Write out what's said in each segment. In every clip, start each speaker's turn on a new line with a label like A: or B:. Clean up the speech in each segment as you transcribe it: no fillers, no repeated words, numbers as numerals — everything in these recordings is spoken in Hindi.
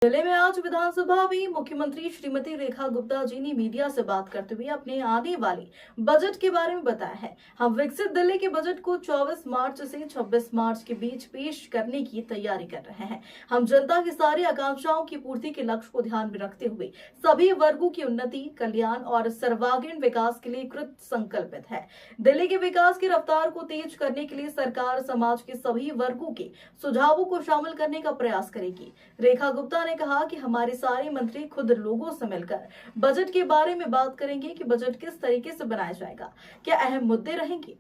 A: जिले में आज विधानसभा में मुख्यमंत्री श्रीमती रेखा गुप्ता जी ने मीडिया से बात करते हुए अपने आने वाले बजट के बारे में बताया है। हम विकसित दिल्ली के बजट को 24 मार्च से 26 मार्च के बीच पेश करने की तैयारी कर रहे हैं। हम जनता की सारी आकांक्षाओं की पूर्ति के लक्ष्य को ध्यान में रखते हुए सभी वर्गों की उन्नति, कल्याण और सर्वांगीण विकास के लिए कृत संकल्पित है। दिल्ली के विकास की रफ्तार को तेज करने के लिए सरकार समाज के सभी वर्गों के सुझावों को शामिल करने का प्रयास करेगी। रेखा गुप्ता ने कहा कि हमारे सारे मंत्री खुद लोगों से मिलकर बजट के बारे में बात करेंगे कि बजट किस तरीके से बनाया जाएगा, क्या अहम मुद्दे रहेंगे।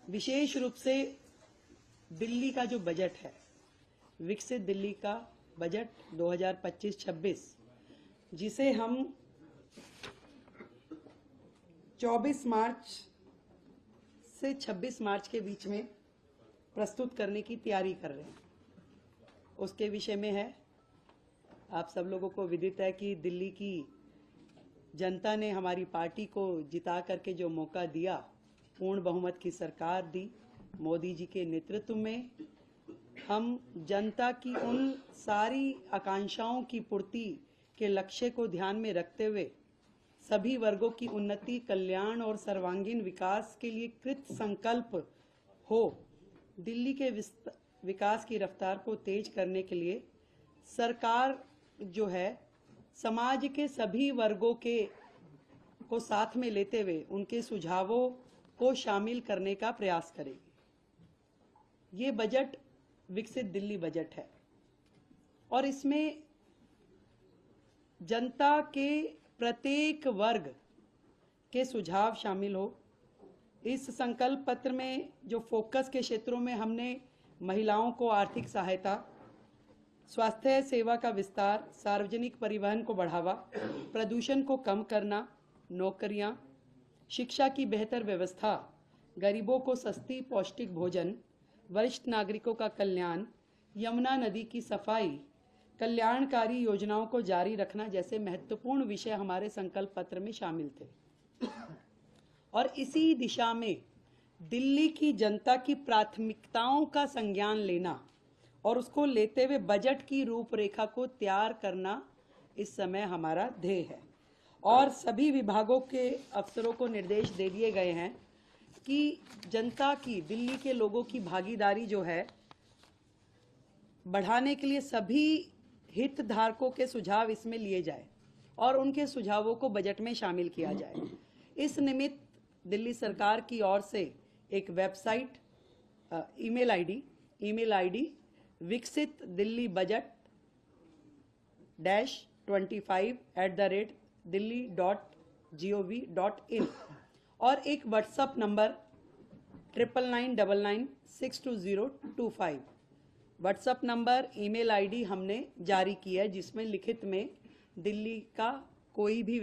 B: विशेष रूप से दिल्ली का जो बजट है, विकसित दिल्ली का बजट 2025-26, जिसे हम 24 मार्च से 26 मार्च के बीच में प्रस्तुत करने की तैयारी कर रहे हैं, उसके विषय में है। आप सब लोगों को विदित है कि दिल्ली की जनता ने हमारी पार्टी को जिता करके जो मौका दिया, पूर्ण बहुमत की सरकार दी मोदी जी के नेतृत्व में, हम जनता की उन सारी आकांक्षाओं की पूर्ति के लक्ष्य को ध्यान में रखते हुए सभी वर्गों की उन्नति, कल्याण और सर्वांगीण विकास के लिए कृत संकल्प हो। दिल्ली के विकास की रफ्तार को तेज करने के लिए सरकार जो है समाज के सभी वर्गों को साथ में लेते हुए उनके सुझावों को शामिल करने का प्रयास करेगी। ये बजट विकसित दिल्ली बजट है और इसमें जनता के प्रत्येक वर्ग के सुझाव शामिल हो। इस संकल्प पत्र में जो फोकस के क्षेत्रों में हमने महिलाओं को आर्थिक सहायता, स्वास्थ्य सेवा का विस्तार, सार्वजनिक परिवहन को बढ़ावा, प्रदूषण को कम करना, नौकरियां, शिक्षा की बेहतर व्यवस्था, गरीबों को सस्ती पौष्टिक भोजन, वरिष्ठ नागरिकों का कल्याण, यमुना नदी की सफाई, कल्याणकारी योजनाओं को जारी रखना जैसे महत्वपूर्ण विषय हमारे संकल्प पत्र में शामिल थे। और इसी दिशा में दिल्ली की जनता की प्राथमिकताओं का संज्ञान लेना और उसको लेते हुए बजट की रूपरेखा को तैयार करना इस समय हमारा ध्येय है। और सभी विभागों के अफसरों को निर्देश दे दिए गए हैं कि जनता की, दिल्ली के लोगों की भागीदारी जो है बढ़ाने के लिए सभी हितधारकों के सुझाव इसमें लिए जाए और उनके सुझावों को बजट में शामिल किया जाए। इस निमित्त दिल्ली सरकार की ओर से एक वेबसाइट, ईमेल आईडी विकसित दिल्ली बजट -25@delhi.gov.in और एक WhatsApp number 9999962025 WhatsApp number, email ID हमने जारी की है, जिसमें लिखित में दिल्ली का कोई भी